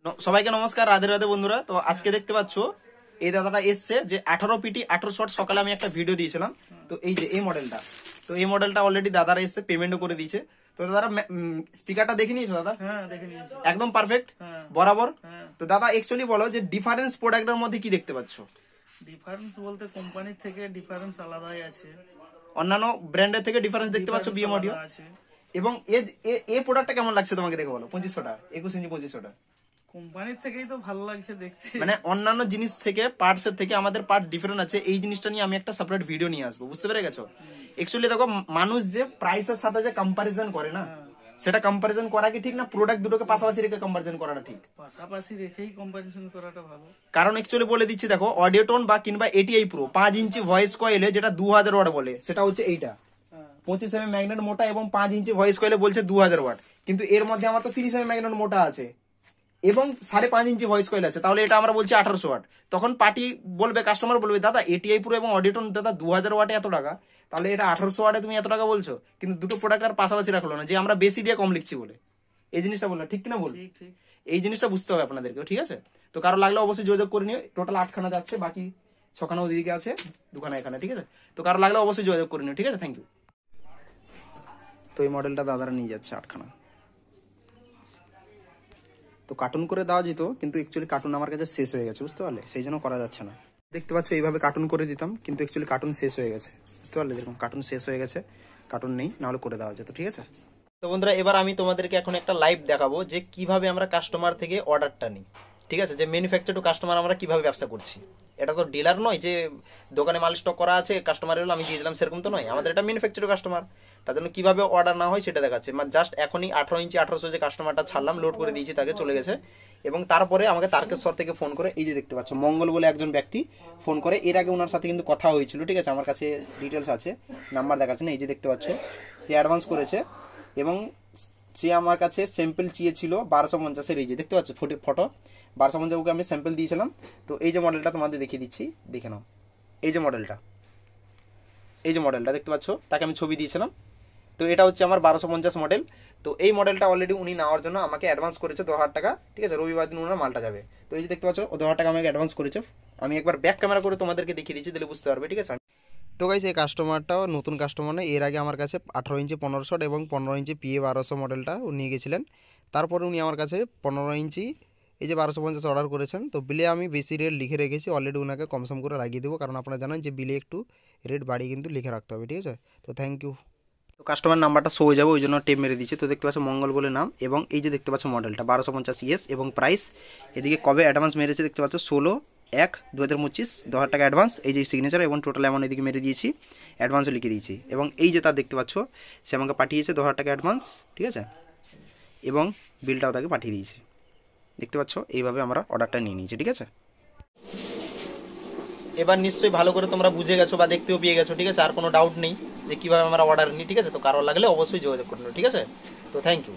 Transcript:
সবাইকে নমস্কার, রাধে রাধে বন্ধুরা। তো আজকে দেখতে পাচ্ছ এই দাদাটা এসছে যে 18 পিটি 18 শট। সকালে আমি একটা ভিডিও দিয়েছিলাম, তো এই যে এই মডেলটা, তো এই মডেলটা অলরেডি দাদারা এসছে, পেমেন্টও করে দিয়েছে। তো দাদারা স্পিকারটা দেখে নিয়েছো দাদা? হ্যাঁ, দেখে নিয়েছি, একদম পারফেক্ট, হ্যাঁ বরাবর। হ্যাঁ। তো দাদা অ্যাকচুয়ালি বলো যে ডিফারেন্স প্রোডাক্টের মধ্যে কি দেখতে পাচ্ছ? ডিফারেন্স বলতে কোম্পানির থেকে ডিফারেন্স আলাদাই আছে, অন্যান্য ব্র্যান্ডের থেকে ডিফারেন্স দেখতে পাচ্ছ বিএম অডিও। আছে। এবং এই প্রোডাক্টটা কেমন লাগছে তোমাকে দেখে বলো? 2500 টাকা, 21 ইঞ্চি 2500 টাকা। কোম্পানির থেকেই তো ভালো লাগছে দেখতে, মানে অন্যান্য জিনিস থেকে, পার্টস এর থেকে আমাদের পার্ট ডিফারেন্ট আছে। এই জিনিসটা নিয়ে আমি একটা সেপারেট ভিডিও নিয়ে আসবো, বুঝতে পেরে গেছো? অ্যাকচুয়ালি দেখো, মানুষ যে প্রাইসের সাথে যে কম্পারিজন করে না, সেটা কম্পারিজন করা কি ঠিক না? প্রোডাক্ট দুটোকে পাশাপাশি রেখে কম্পারিজন করাটা ঠিক? পাশাপাশি রেখেই কম্পারিজন করাটা ভালো। কারণ অ্যাকচুয়ালি বলে দিচ্ছি, দেখো অডিওটোন বা কিংবা এটিআই প্রো 5 ইঞ্চি ভয়েস কয়েলে যেটা 2000 ওয়াট বলে, সেটা হচ্ছে এইটা 25 mm ম্যাগনেট মোটা, এবং 5 ইঞ্চি ভয়েস কয়েলে বলছে 2000 ওয়াট। কিন্তু এর মধ্যে আমার তো 30 mm ম্যাগনেট মোটা আছে এবং 5.5 ইঞ্চি ভয়েস কয়েল আছে, তাহলে এটা আমরা বলছি 1800 ওয়াট। তখন পার্টি বলবে, কাস্টমার বলবে, দাদা এটিআই প্রো এবং অডিওটোন দাদা 2000 ওয়াটে এত টাকা, তাহলে এটা 1800 ওয়াটে তুমি এত টাকা বলছো। কিন্তু দুটো প্রোডাক্ট আর পাশাপাশি রাখলো না, যে আমরা বেশি দিয়ে কম লিখছি বলে। এই জিনিসটা বললাম ঠিক কিনা? বল, এই জিনিসটা বুঝতে হবে আপনাদেরকে, ঠিক আছে? তো কারো লাগলে অবশ্যই যোগাযোগ করে নিও। টোটাল 8খানা যাচ্ছে, বাকি 6খানা ওদিকে আছে, 2খানা এখানে, ঠিক আছে? তো কারো লাগলে অবশ্যই যোগাযোগ করে নিও, ঠিক আছে? Thank you. তো এই মডেলটা দাদারা নিয়ে যাচ্ছে 8খানা। তো কার্টুন করে দেওয়া যেত, কিন্তু অ্যাকচুয়ালি কার্টুন আমার কাছে শেষ হয়ে গেছে, বুঝতে পারলে? সেই জন্য করা যাচ্ছে না। দেখতে পাচ্ছ এইভাবে কার্টুন করে দিতাম, কিন্তু অ্যাকচুয়ালি কার্টুন শেষ হয়ে গেছে, বুঝতে পারলে? দেখুন কার্টুন শেষ হয়ে গেছে, কার্টুন নেই, নাহলে করে দেওয়া যেত, ঠিক আছে? তো বন্ধুরা, এবার আমি তোমাদেরকে এখন একটা লাইভ দেখাবো যে কিভাবে আমরা কাস্টমার থেকে অর্ডারটা নিই, ঠিক আছে? যে ম্যানুফ্যাকচার টু কাস্টমার আমরা কিভাবে ব্যবসা করছি। এটা তো ডিলার নয় যে দোকানে মাল স্টক করা আছে, কাস্টমার এলো আমি দিয়ে দিলাম, সেরকম তো নয়। আমাদের এটা ম্যানুফ্যাকচার টু কাস্টমার, তার জন্য কিভাবে অর্ডার না হয় সেটা দেখাচ্ছে। জাস্ট এখনই 18 ইঞ্চি 1800 যে কাস্টমারটা ছাড়লাম, লোড করে দিয়েছি, তাকে চলে গেছে। এবং তারপরে আমাকে তারকেশ্বর থেকে ফোন করে, এই যে দেখতে পাচ্ছ মঙ্গল বলে একজন ব্যক্তি ফোন করে। এর আগে ওনার সাথে কিন্তু কথা হয়েছিল, ঠিক আছে? আমার কাছে ডিটেলস আছে, নাম্বার দেখাচ্ছে না, এই যে দেখতে পাচ্ছ, সে অ্যাডভান্স করেছে এবং সে আমার কাছে স্যাম্পল চেয়েছিল 1250-এর। এই যে দেখতে পাচ্ছ ফটো 1250, ওকে আমি স্যাম্পল দিয়েছিলাম। তো এই যে মডেলটা তোমাদের দেখিয়ে দিচ্ছি, দেখে নাও। এই যে মডেলটা, এই যে মডেলটা দেখতে পাচ্ছ, তাকে আমি ছবি দিয়েছিলাম। তো এটা হচ্ছে আমার 1250 মডেল। তো এই মডেলটা অলরেডি উনি নেওয়ার জন্য আমাকে অ্যাডভান্স করেছে 2000 টাকা, ঠিক আছে? রবিবার দিন ওনার মালটা যাবে। তো এই যে দেখতে পাচ্ছ, 2000 টাকা আমাকে অ্যাডভান্স করেছে। আমি একবার ব্যাক ক্যামেরা করে তোমাদেরকে দেখিয়ে দিচ্ছি, তাহলে বুঝতে পারবে, ঠিক আছে? তো গাইস, এই কাস্টমারটাও নতুন কাস্টমার নয়, এর আগে আমার কাছে 18 ইঞ্চি 1500 এবং 15 ইঞ্চি PA 1200 মডেলটা নিয়ে গেছিলেন। তারপরে উনি আমার কাছে 15 ইঞ্চি এই যে 1250 অর্ডার করেছেন। তো বিলে আমি বেশি রেট লিখে রেখেছি, অলরেডি ওনাকে কমসম করে লাগিয়ে দেবো, কারণ আপনারা জানেন যে বিলে একটু রেট বাড়িয়ে কিন্তু লিখে রাখতে হবে, ঠিক আছে? তো থ্যাংক ইউ। তো কাস্টমার নাম্বারটা শো হয়ে যাবে, ওই জন্য টেপ মেরে দিচ্ছে। তো দেখতে পাচ্ছ মঙ্গল বলে নাম, এবং এই যে দেখতে পাচ্ছ মডেলটা 1250 ইএস এবং প্রাইস। এদিকে কবে অ্যাডভান্স মেরেছে দেখতে পাচ্ছ, 16/1/2025, 1000 টাকা অ্যাডভান্স। এই যে সিগনেচার এবং টোটাল অ্যামাউন্ট এদিকে মেরে দিয়েছি, অ্যাডভান্সও লিখে দিয়েছি। এবং এই যে তার দেখতে পাচ্ছ, সে আমাকে পাঠিয়েছে 2000 টাকা অ্যাডভান্স, ঠিক আছে? এবং বিলটাও তাকে পাঠিয়ে দিয়েছি, দেখতে পাচ্ছ। এইভাবে আমরা অর্ডারটা নিয়ে নিয়েছি, ঠিক আছে? এবার নিশ্চয়ই ভালো করে তোমরা বুঝে গেছো বা দেখতেও পেয়ে গেছো, ঠিক আছে? আর কোনো ডাউট নেই যে কীভাবে আমরা অর্ডার নিই, ঠিক আছে? তো কারো লাগলে অবশ্যই যোগাযোগ করে নিও, ঠিক আছে? তো থ্যাংক ইউ।